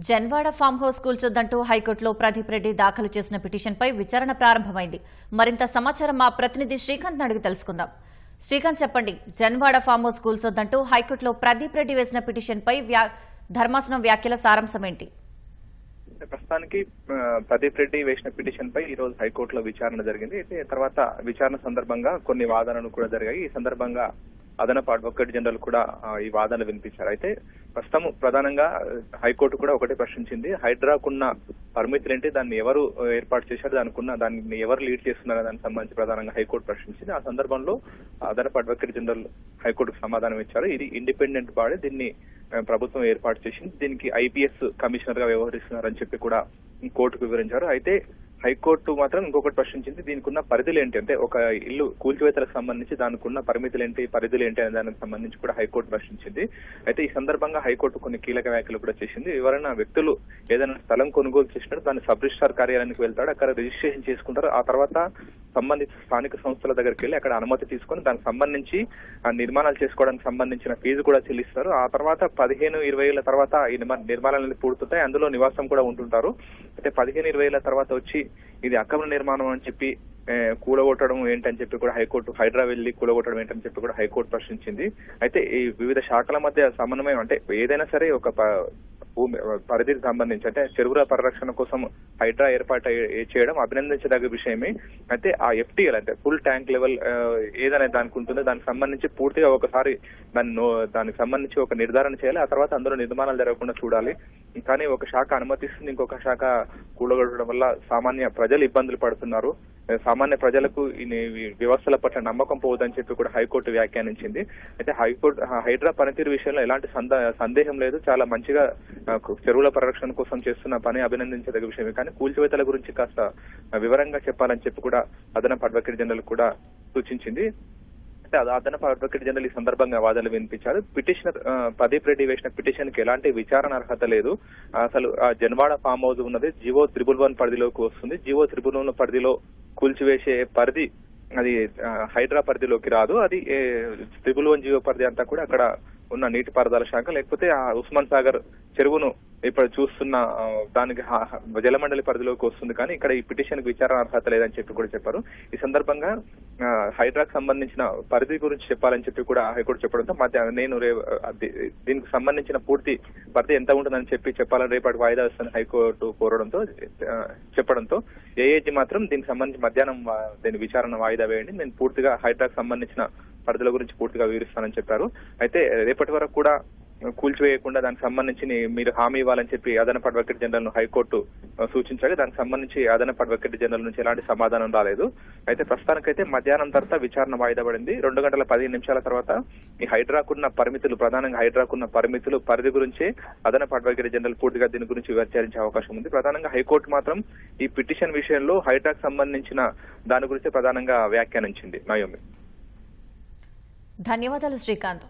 Janwada farm house కూల్చొద్దంటూ హైకోర్టులో ప్రదీప్ రెడ్డి దాఖలు చేసిన పిటిషన్పై విచారణ ప్రారంభమైంది. మరింత సమాచారం మా ప్రతినిధి శ్రీకాంత్ అడిగి తెలుసుకుందాం. శ్రీకాంత్, చెప్పండి. జన్వాడ ఫామ్ హౌస్ కూల్చొద్దంటూ హైకోర్టులో ప్రదీప్ రెడ్డి వేసిన పిటిషన్పై ధర్మాసనం వ్యాఖ్యల సారాంశం ఏంటి? ప్రస్తుతానికి ప్రదీప్ రెడ్డి వేసిన పిటిషన్ పై ఈ రోజు హైకోర్టులో విచారణ జరిగింది. అయితే తర్వాత విచారణ సందర్భంగా కొన్ని వాదనలు కూడా జరిగాయి. ఈ సందర్భంగా అదనపు అడ్వకేట్ జనరల్ కూడా ఈ వాదనలు వినిపించారు. అయితే ప్రస్తుతం ప్రధానంగా హైకోర్టు కూడా ఒకటే ప్రశ్నించింది, హైడ్రాకున్న పరిమితులు ఏంటి, దాన్ని ఎవరు ఏర్పాటు చేశారు, దాన్ని ఎవరు లీడ్ చేస్తున్నారు దానికి సంబంధించి ప్రధానంగా హైకోర్టు ప్రశ్నించింది. ఆ సందర్భంలో అదనపు అడ్వకేట్ జనరల్ హైకోర్టుకు సమాధానం ఇచ్చారు. ఇది ఇండిపెండెంట్ బాడీ, దీన్ని ప్రభుత్వం ఏర్పాటు చేసింది, దీనికి ఐపీఎస్ కమిషనర్ గా వ్యవహరిస్తున్నారని చెప్పి కూడా కోర్టుకు వివరించారు. అయితే హైకోర్టు మాత్రం ఇంకొకటి ప్రశ్నించింది, దీనికి ఉన్న పరిధులు ఏంటి, అంటే ఒక ఇల్లు కూల్చివేతలకు సంబంధించి దానికి ఉన్న పరిమితులు ఏంటి, పరిధులు ఏంటి అనే దానికి సంబంధించి కూడా హైకోర్టు ప్రశ్నించింది. అయితే ఈ సందర్భంగా హైకోర్టు కొన్ని కీలక వ్యాఖ్యలు కూడా చేసింది. ఎవరైనా వ్యక్తులు ఏదైనా స్థలం కొనుగోలు చేసినట్టు దాన్ని సబ్ రిజిస్ట్రార్ కార్యాలయానికి వెళ్తాడు, అక్కడ రిజిస్ట్రేషన్ చేసుకుంటారు. ఆ తర్వాత సంబంధిత స్థానిక సంస్థల దగ్గరికి వెళ్లి అక్కడ అనుమతి తీసుకొని దానికి సంబంధించి నిర్మాణాలు చేసుకోవడానికి సంబంధించిన ఫీజు కూడా చెల్లిస్తారు. ఆ తర్వాత 15-20 ఏళ్ల తర్వాత ఈ నిర్మాణాలు పూర్తవుతాయి, అందులో నివాసం కూడా ఉంటుంటారు. అయితే 15-20 ఏళ్ల తర్వాత వచ్చి ఇది అక్రమ నిర్మాణం అని చెప్పి కూలగొట్టడం ఏంటని చెప్పి కూడా హైకోర్టు, హైడ్రా వెళ్లి కూలగొట్టడం ఏంటని చెప్పి కూడా హైకోర్టు ప్రశ్నించింది. అయితే ఈ వివిధ శాఖల మధ్య సమన్వయం, అంటే ఏదైనా సరే ఒక భూమి పరిధికి సంబంధించి అంటే చెరువుల పరిరక్షణ కోసం హైడ్రా ఏర్పాటు చేయడం అభినందించదగ్గ విషయమే. అయితే ఆ ఎఫ్టీఎల్ అంటే ఫుల్ ట్యాంక్ లెవెల్ ఏదైనా దానికి ఉంటుందో దానికి సంబంధించి పూర్తిగా ఒకసారి దానికి సంబంధించి ఒక నిర్ధారణ చేయాలి. ఆ తర్వాత అందులో నిర్మాణాలు జరగకుండా చూడాలి. కానీ ఒక శాఖ అనుమతిస్తుంది, ఇంకొక శాఖ కూలగొట్టడం వల్ల సామాన్య ప్రజలు ఇబ్బందులు పడుతున్నారు. సామాన్య ప్రజలకు ఈ వ్యవస్థల పట్ల నమ్మకం పోవద్దని చెప్పి కూడా హైకోర్టు వ్యాఖ్యానించింది. అయితే హైడ్రా పనితీరు విషయంలో ఎలాంటి సందేహం లేదు, చాలా మంచిగా చెరువుల పరిరక్షణ కోసం చేస్తున్న పని అభినందించదగ్గ విషయమే. కానీ కూల్చివేతల గురించి కాస్త వివరంగా చెప్పాలని చెప్పి కూడా అదనపు అడ్వకేట్ జనరల్ కూడా సూచించింది. అదనపు అడ్వకేట్ జనరల్ ఈ సందర్భంగా వాదనలు వినిపించారు. పిటిషనర్ ప్రదీప్ రెడ్డి వేసిన పిటిషన్ కి ఎలాంటి విచారణ అర్హత లేదు. అసలు జన్వాడ ఫామ్ హౌస్ ఉన్నది జీవో 311 పరిధిలోకి వస్తుంది. జీవో 311 పరిధిలో కూల్చివేసే పరిధి అది హైడ్రా పరిధిలోకి రాదు. అది 311 జీవో పరిధి అంతా కూడా అక్కడ ఉన్న నీటిపారుదల శాఖ, లేకపోతే ఆ ఉస్మాన్ సాగర్ చెరువును ఇప్పుడు చూస్తున్న దానికి జలమండలి పరిధిలోకి వస్తుంది. కానీ ఇక్కడ ఈ పిటిషన్ కి విచారణ అర్హత లేదని చెప్పి కూడా చెప్పారు. ఈ సందర్భంగా హైడ్రాకు సంబంధించిన పరిధి గురించి చెప్పాలని చెప్పి కూడా హైకోర్టు చెప్పడంతో నేను దీనికి సంబంధించిన పూర్తి పరిధి ఎంత ఉంటుందని చెప్పాలని రేపటి వాయిదా వస్తుందని హైకోర్టు కోరడంతో చెప్పడంతో ఏఏజీ మాత్రం దీనికి సంబంధించి మధ్యాహ్నం దీని విచారణ వాయిదా వేయండి, నేను పూర్తిగా హైడ్రాకు సంబంధించిన పరిధుల గురించి పూర్తిగా వివరిస్తానని చెప్పారు. అయితే రేపటి వరకు కూడా కూల్చివేయకుండా దానికి సంబంధించి మీరు హామీ ఇవ్వాలని చెప్పి అదనపు అడ్వకేట్ జనరల్ ను హైకోర్టు సూచించాలి. దానికి సంబంధించి అదనపు అడ్వకేట్ జనరల్ నుంచి ఎలాంటి సమాధానం రాలేదు. అయితే ప్రస్తుతానికైతే మధ్యాహ్నం తర్వాత విచారణ వాయిదా పడింది. 2:15 తర్వాత ఈ హైడ్రాకున్న పరిమితులు, ప్రధానంగా హైడ్రాకున్న పరిమితులు, పరిధి గురించి అదనపు అడ్వకేట్ జనరల్ పూర్తిగా దీని గురించి విచారించే అవకాశం ఉంది. ప్రధానంగా హైకోర్టు మాత్రం ఈ పిటిషన్ విషయంలో హైడ్రాకు సంబంధించిన దాని గురించి ప్రధానంగా వ్యాఖ్యానించింది. నయోమి, ధన్యవాదాలు శ్రీకాంత్.